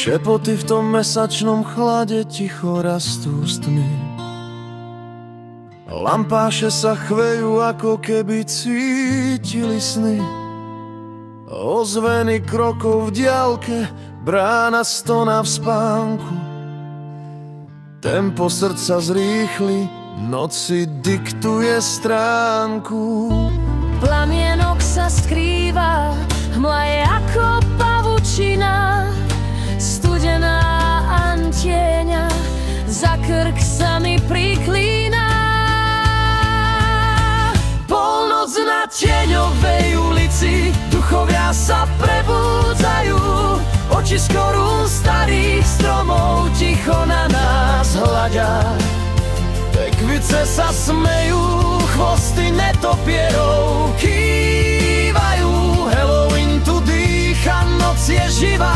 Šepoty v tom mesačnom chlade ticho rastú z tmy. Lampáše sa chvejú, ako keby cítili sny. Ozveny krokov v diaľke, brána stona v spánku. Tempo srdca zrýchli, noci diktuje stránku. Plamienok sa skrýva, hmla je ako pavučina. Studená antieňa, za krk sa mi priklína. Polnoc na tieňovej ulici, duchovia sa prebúdzajú. Oči z korún starých stromov ticho na nás hľadia. Tekvice sa smejú, chvosty netopierov kývajú. Halloween tu dýcha, noc je živá.